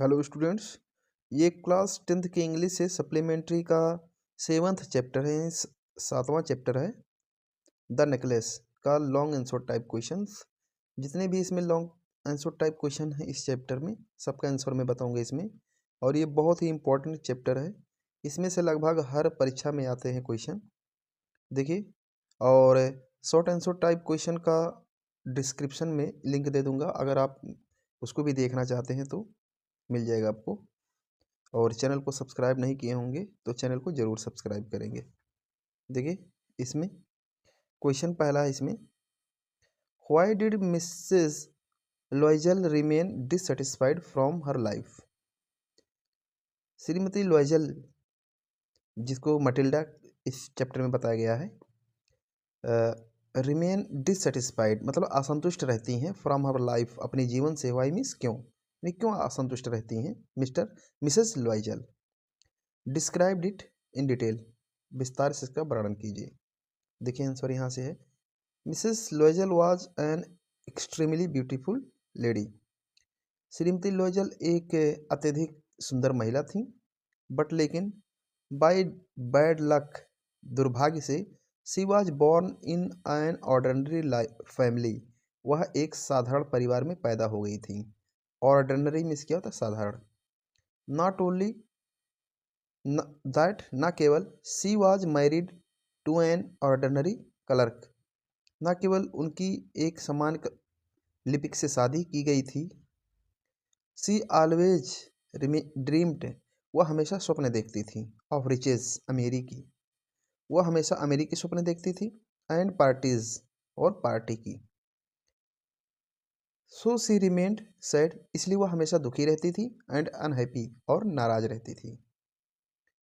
Hello students. ये class 10th के English से सप्लीमेंट्री का 7th चैप्टर है। 7वां चैप्टर है द नेकलेस का लॉन्ग आंसर टाइप क्वेश्चंस। जितने भी इसमें लॉन्ग आंसर टाइप क्वेश्चन है इस चैप्टर में सबका आंसर मैं बताऊंगा इसमें। और ये बहुत ही इंपॉर्टेंट चैप्टर है। इसमें से लगभग हर परीक्षा में आते हैं क्वेश्चन। देखिए, और शॉर्ट आंसर टाइप क्वेश्चन का डिस्क्रिप्शन में लिंक दे दूंगा, अगर आप उसको भी देखना चाहते हैं तो मिल जाएगा आपको। और चैनल को सब्सक्राइब नहीं किए होंगे तो चैनल को ज़रूर सब्सक्राइब करेंगे। देखिए, इसमें क्वेश्चन पहला है इसमें, why did Mrs लॉयजल remain dissatisfied from her life. Shrimati लॉयजल, जिसको मटिल्डा इस चैप्टर में बताया गया है, रिमेन डिससेटिस्फाइड मतलब असंतुष्ट रहती हैं फ्रॉम हर लाइफ अपने जीवन से। वाई मीन्स क्यों, नहीं क्यों असंतुष्ट रहती हैं Mrs लॉयजल। Described it in detail, विस्तार से इसका वर्णन कीजिए। देखिए आंसर यहाँ से है, Mrs लॉयजल was an extremely beautiful lady. Shrimati लॉयजल एक अत्यधिक सुंदर महिला थी, बट लेकिन बाय बैड लक दुर्भाग्य से she was born in an ordinary family, वह एक साधारण परिवार में पैदा हो गई थी। ऑर्डिनरी मीन्स क्या होता है, साधारण। नॉट ओनली दैट, न केवल she was married to an ordinary clerk, न केवल उनकी एक समान लिपिक से शादी की गई थी। शी ऑलवेज ड्रीम्ड, वह हमेशा स्वप्न देखती थी। ऑफ रिचेस, अमीरी की, वह हमेशा अमीरी के स्वप्न देखती थी। एंड पार्टीज, और पार्टी की। सो शी रिमेंड सैड, इसलिए वह हमेशा दुखी रहती थी। एंड अनहैप्पी, और नाराज रहती थी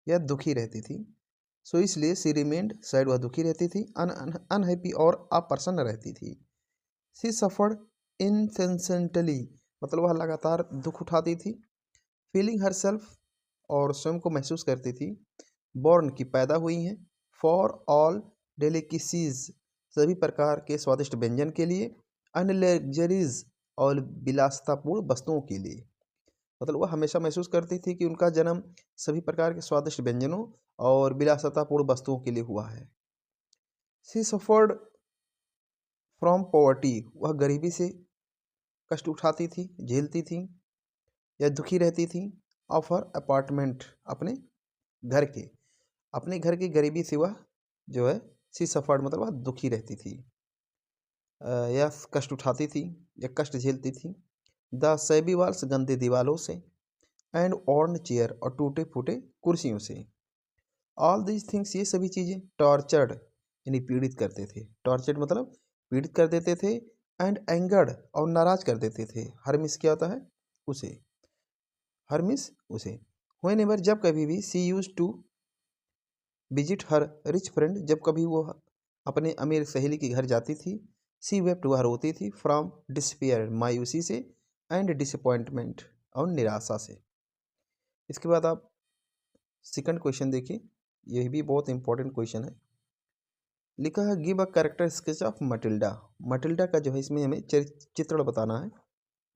या दुखी रहती थी। सो इसलिए सी रिमेंड सैड, वह दुखी रहती थी। अनहैप्पी, और अप्रसन्न रहती थी। सी सफर्ड इनसेंसेंटली, मतलब वह लगातार दुख उठाती थी। फीलिंग हर सेल्फ, और स्वयं को महसूस करती थी। बॉर्न, की पैदा हुई हैं। फॉर ऑल डेलिकेसीज, सभी प्रकार के स्वादिष्ट व्यंजन के लिए। अनलग्जरीज, और विलासतापूर्ण वस्तुओं के लिए। मतलब वह हमेशा महसूस करती थी कि उनका जन्म सभी प्रकार के स्वादिष्ट व्यंजनों और विलासतापूर्ण वस्तुओं के लिए हुआ है। शी सफर्ड फ्रॉम पॉवर्टी, वह गरीबी से कष्ट उठाती थी, झेलती थी या दुखी रहती थी। ऑफ हर अपार्टमेंट, अपने घर की गरीबी से वह जो है, शी सफर्ड मतलब वह दुखी रहती थी या कष्ट उठाती थी या कष्ट झेलती थी। द सैबी वॉल्स, गंदे दीवालों से। एंड ऑर्न चेयर, और टूटे फूटे कुर्सियों से। ऑल दीज थिंग्स, ये सभी चीज़ें टॉर्चर्ड, यानी पीड़ित करते थे। टॉर्चर्ड मतलब पीड़ित कर देते थे। एंड एंगर्ड, और नाराज कर देते थे। हर मिस क्या होता है, उसे। हर मिस उसे। व्हेन एवर, जब कभी भी। She used to visit her rich friend, जब कभी वो अपने अमीर सहेली के घर जाती थी। सी वेप्ट, वह रोती थी। फ्रॉम डिस्पेयर, मायूसी से। एंड डिसअपॉइंटमेंट, और निराशा से। इसके बाद आप सेकंड क्वेश्चन देखिए, यह भी बहुत इंपॉर्टेंट क्वेश्चन है। लिखा है, give a character sketch of Matilda. Matilda का जो है इसमें हमें चित्रण बताना है।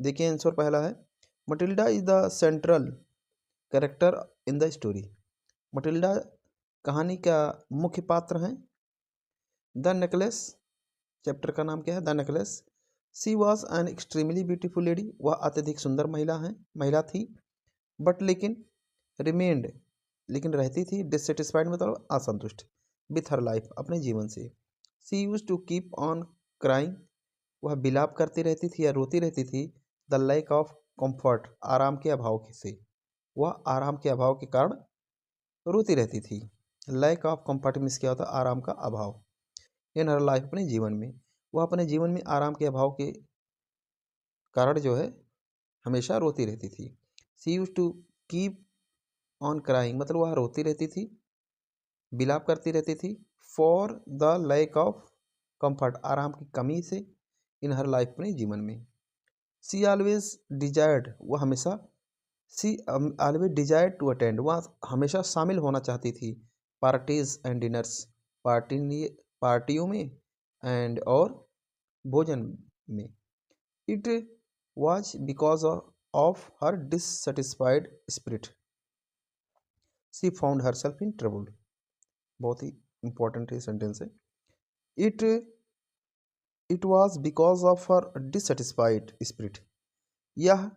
देखिए आंसर पहला है, Matilda is the central character in the story. Matilda कहानी का मुख्य पात्र हैं। द नेकलेस, चैप्टर का नाम क्या है, the necklace. She was an extremely beautiful lady, वह अत्यधिक सुंदर महिला थी। बट लेकिन, रिमेंड, लेकिन रहती थी। डिससेटिस्फाइड मतलब असंतुष्ट। विथ हर लाइफ, अपने जीवन से। She used to keep on crying, वह बिलाप करती रहती थी या रोती रहती थी। द लैक ऑफ कंफर्ट, आराम के अभाव से, वह आराम के अभाव के कारण रोती रहती थी। लैक ऑफ कंफर्ट मीन्स क्या होता है, आराम का अभाव। इन हर लाइफ, अपने जीवन में, वह अपने जीवन में आराम के अभाव के कारण जो है हमेशा रोती रहती थी। She used to keep on crying मतलब वह रोती रहती थी, बिलाप करती रहती थी। For the lack of comfort, आराम की कमी से। इन हर लाइफ, अपने जीवन में। सी ऑलवेज डिजायर्ड, वह हमेशा सी ऑलवेज डिजायर्ड टू अटेंड, वह हमेशा शामिल होना चाहती थी। पार्टीज एंड डिनर्स, पार्टियों में। और भोजन में। It was because of her dissatisfied spirit she found herself in trouble. बहुत ही इंपॉर्टेंट ये सेंटेंस है। It it was because of her dissatisfied spirit, यह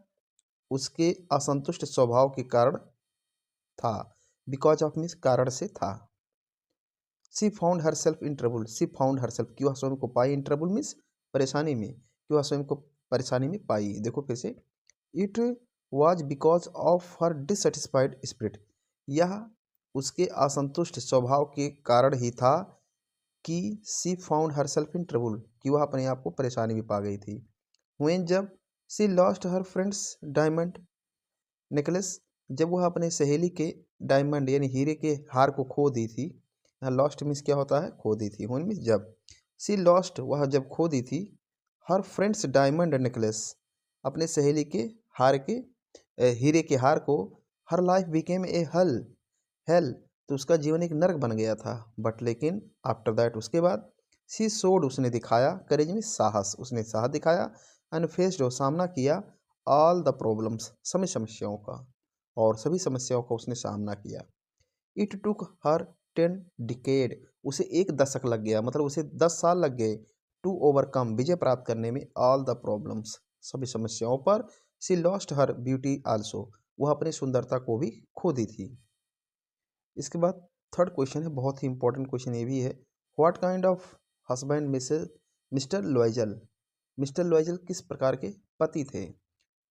उसके असंतुष्ट स्वभाव के कारण था। बिकॉज ऑफ मीन्स कारण से था। She found herself in trouble, she found herself, कि वह स्वयं को पाई, इन ट्रबल मीन्स परेशानी में, कि वह स्वयं को परेशानी में पाई। देखो फिर से, it was because of her dissatisfied spirit, यह उसके असंतुष्ट स्वभाव के कारण ही था कि she found herself in trouble, कि वह अपने आप को परेशानी में पा गई थी। व्हेन जब she lost her friend's diamond necklace, जब वह अपने सहेली के डायमंड यानी हीरे के हार को खो दी थी। यहाँ लॉस्ट मीन्स क्या होता है, खो दी थी। व्हेन मीन्स जब, सी लॉस्ट वह जब खो दी थी, हर फ्रेंड्स डायमंड नेकलेस, अपने सहेली के हार के हीरे के हार को, हर लाइफ बिकेम ए हेल, तो उसका जीवन एक नर्क बन गया था। बट लेकिन आफ्टर दैट, उसके बाद, सी शोड, उसने दिखाया, करेज में साहस, उसने साहस दिखाया, एंड फेस्ड, और सामना किया, ऑल द प्रॉब्लम्स, सभी समस्याओं का, और सभी समस्याओं का उसने सामना किया। इट टुक हर 10 डिकेड, उसे एक दशक लग गया, मतलब उसे 10 साल लग गए, टू ओवरकम, विजय प्राप्त करने में, ऑल द प्रॉब्लम्स, सभी समस्याओं पर। सी लॉस्ट हर ब्यूटी आल्सो, वह अपनी सुंदरता को भी खो दी थी। इसके बाद थर्ड क्वेश्चन है, बहुत ही इंपॉर्टेंट क्वेश्चन ये भी है। What kind of husband mister लॉयजल, mister लॉयजल किस प्रकार के पति थे।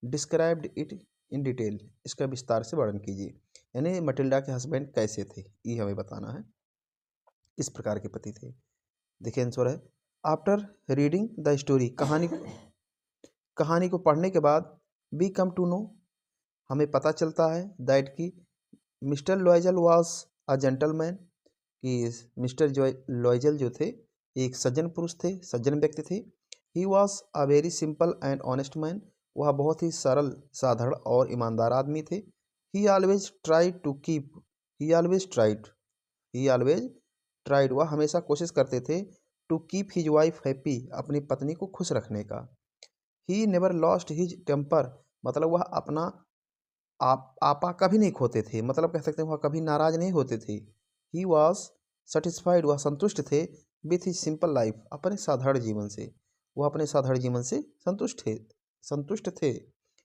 डिस्क्राइब्ड इट इन डिटेल, इसका विस्तार से वर्णन कीजिए। यानी मटिल्डा के हस्बैंड कैसे थे, ये हमें बताना है, किस प्रकार के पति थे। देखिए आंसर है, आफ्टर रीडिंग द स्टोरी, कहानी को पढ़ने के बाद, वी कम टू नो, हमें पता चलता है, दैट कि mister Loisel was a gentleman, कि मिस्टर लॉयजल जो थे एक सज्जन पुरुष थे, सज्जन व्यक्ति थे। He was a very simple and honest man, वह बहुत ही सरल, साधारण और ईमानदार आदमी थे। He always tried to keep, he always tried, he always tried, वह हमेशा कोशिश करते थे, to keep his wife happy, अपनी पत्नी को खुश रखने का। He never lost his temper, मतलब वह अपना आपा कभी नहीं खोते थे, मतलब कह सकते हैं वह कभी नाराज नहीं होते थे। ही वॉज सेटिस्फाइड, वह संतुष्ट थे, विथ हिज सिंपल लाइफ, अपने साधारण जीवन से, वह अपने साधारण जीवन से संतुष्ट थे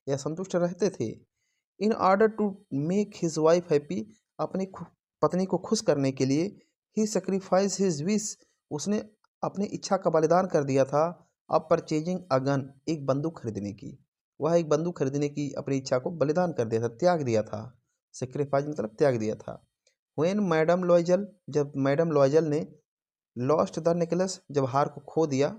या संतुष्ट रहते थे। In order to make his wife happy, अपनी पत्नी को खुश करने के लिए, ही सेक्रीफाइस हिज विश, उसने अपनी इच्छा का बलिदान कर दिया था, अब परचेजिंग अ गन, एक बंदूक खरीदने की, वह एक बंदूक खरीदने की अपनी इच्छा को बलिदान कर दिया था, त्याग दिया था। सेक्रीफाइस मतलब त्याग दिया था। व्हेन मैडम लॉयजल, जब मैडम लॉयजल ने लॉस्ट द नेकलेस, जब हार को खो दिया,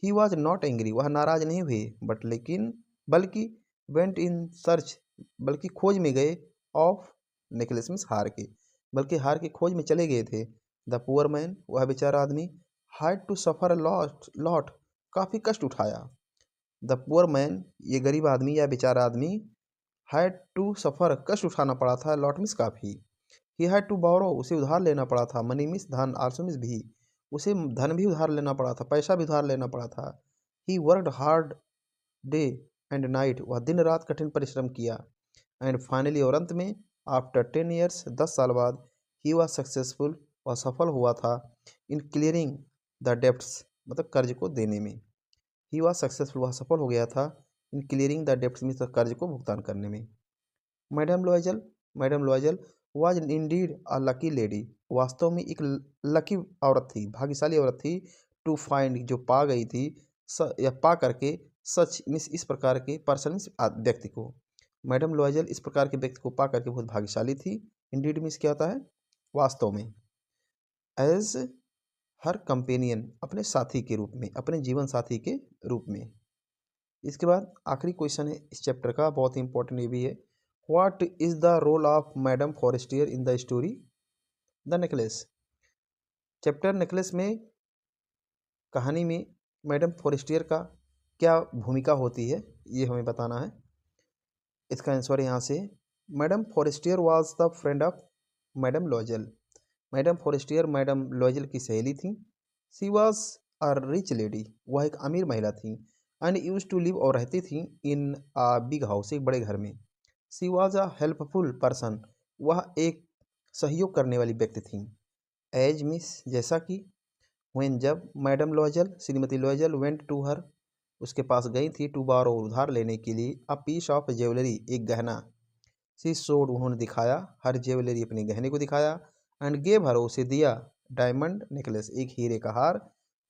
ही वॉज नॉट एंग्री, वह नाराज नहीं हुए, बट लेकिन, बल्कि वेंट इन सर्च, बल्कि खोज में गए, ऑफ नेकलेस मीन्स हार के, बल्कि हार की खोज में चले गए थे। द पुअर मैन, वह बेचारा आदमी, हैड टू सफ़र लॉट, काफ़ी कष्ट उठाया। द पुअर मैन, ये गरीब आदमी या बेचारा आदमी, हैड टू सफ़र, कष्ट उठाना पड़ा था, लॉट मीन्स काफ़ी। ही हैड टू बोरो, उसे उधार लेना पड़ा था, मनी मीन्स धन, आल्सो मीन्स भी, उसे धन भी उधार लेना पड़ा था, पैसा भी उधार लेना पड़ा था। He worked hard day and night, वह दिन रात कठिन परिश्रम किया। एंड फाइनली, और अंत में, आफ्टर 10 ईयर्स, 10 साल बाद, ही वॉज सक्सेसफुल, वह सफल हुआ था, इन क्लियरिंग द डेप्ट्स, मतलब कर्ज को देने में। ही वॉज सक्सेसफुल, वह सफल हो गया था, इन क्लियरिंग द डेप्ट्स मीन्स कर्ज को भुगतान करने में। Madam लॉयजल was indeed a lucky lady, वास्तव में एक लकी औरत थी, भाग्यशाली औरत थी। टू फाइंड, जो पा गई थी, या पा करके, सच मीन्स इस प्रकार के, पर्सन मीन्स व्यक्ति को, मैडम लॉयजल इस प्रकार के व्यक्ति को पा करके बहुत भाग्यशाली थी। इंडीड मीन्स क्या होता है, वास्तव में। एज हर कंपेनियन, अपने साथी के रूप में, अपने जीवन साथी के रूप में। इसके बाद आखिरी क्वेश्चन है इस चैप्टर का, बहुत ही इंपॉर्टेंट ये भी है। What is the role of madam Forestier in the story the necklace. Chapter necklace में, कहानी में, मैडम फॉरेस्टियर का क्या भूमिका होती है, ये हमें बताना है। इसका आंसर यहाँ से, madam Forestier was the friend of madam लॉयजल, madam Forestier madam लॉयजल की सहेली थी। सी वॉज अ रिच लेडी, वह एक अमीर महिला थी। एंड यूज टू लिव और रहती थी इन अ बिग हाउस, एक बड़े घर में। सी वॉज अ हेल्पफुल पर्सन, वह एक सहयोग करने वाली व्यक्ति थी। एज मिस, जैसा कि, व्हेन जब, मैडम लॉयजल, श्रीमती लॉयजल वेंट टू हर, उसके पास गई थी, टू बारो उधार लेने के लिए, अ पीस ऑफ ज्वेलरी, एक गहना। सी शोड, उन्होंने दिखाया, हर ज्वेलरी, अपने गहने को दिखाया, एंड गेव हर, उसे दिया, डायमंड नेकलेस, एक हीरे का हार,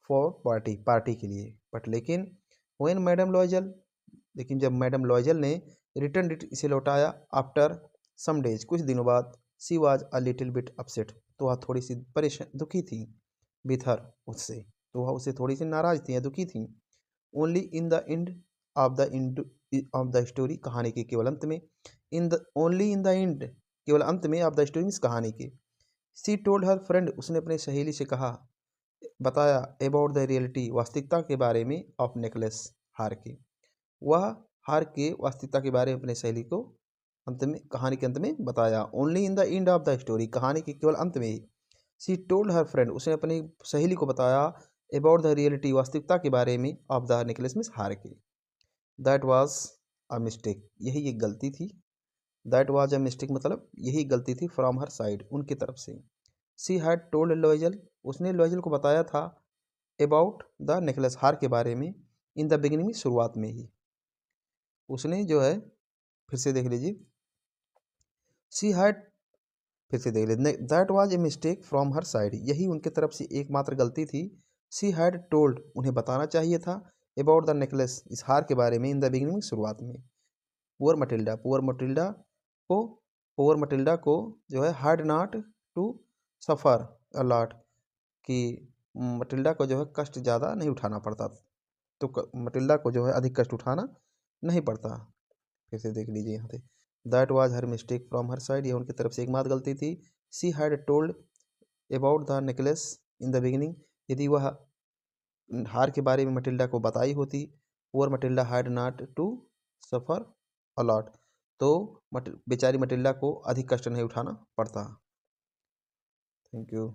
फॉर पार्टी, पार्टी के लिए। बट लेकिन, व्हेन मैडम लॉयजल, लेकिन जब मैडम लॉयजल ने रिटर्न इट, इसे लौटाया, आफ्टर सम डेज, कुछ दिनों बाद, she was a little bit upset, तो वह थोड़ी सी परेशान, दुखी थी, विथ हर, उससे, तो वह उससे थोड़ी सी नाराज थी या दुखी थी। Only in the end of the story, कहानी के केवल अंत में, in the only in the end, केवल अंत में, ऑफ द स्टोरी मीन्स कहानी के, सी टोल्ड हर फ्रेंड, उसने अपने सहेली से कहा, बताया, अबाउट द रियलिटी, वास्तविकता के बारे में, ऑफ नेकलेस, हार के, वह हार के वास्तविकता के बारे में अपने सहेली को अंत में, कहानी के अंत में बताया। Only in the end of the story, कहानी के केवल अंत में ही, सी टोल्ड हर फ्रेंड, उसने अपनी सहेली को बताया, अबाउट द रियलिटी, वास्तविकता के बारे में, ऑफ द नेकलेस मीन्स हार के। दैट वाज अ मिस्टेक, यही एक गलती थी। दैट वाज अ मिस्टेक मतलब यही गलती थी, फ्रॉम हर साइड, उनकी तरफ से। सी हैड टोल्ड लॉयजल, उसने लॉयजल को बताया था, अबाउट द नेकलेस, हार के बारे में, इन द बिगिनिंग, शुरुआत में ही। उसने जो है, फिर से देख लीजिए, सी हैड, फिर से देख लीजिए, that was a mistake from her side, यही उनके तरफ से एकमात्र गलती थी। सी हैड टोल्ड, उन्हें बताना चाहिए था, अबाउट द नेकलेस, इस हार के बारे में, इन द बिगिनिंग, शुरुआत में। पुअर मटिल्डा, को पुअर मटिल्डा को जो है, had not to suffer a lot, कि मटिल्डा को जो है कष्ट ज़्यादा नहीं उठाना पड़ता, तो मटिल्डा को जो है अधिक कष्ट उठाना नहीं पड़ता। फिर से देख लीजिए यहाँ पे, that was her mistake from her side, ये उनकी तरफ से एकमात्र गलती थी। She had told about the necklace in the beginning, यदि वह हार के बारे में मटिल्डा को बताई होती, poor Mathilde had not to suffer a lot, तो बेचारी मटिल्डा को अधिक कष्ट नहीं उठाना पड़ता। Thank you.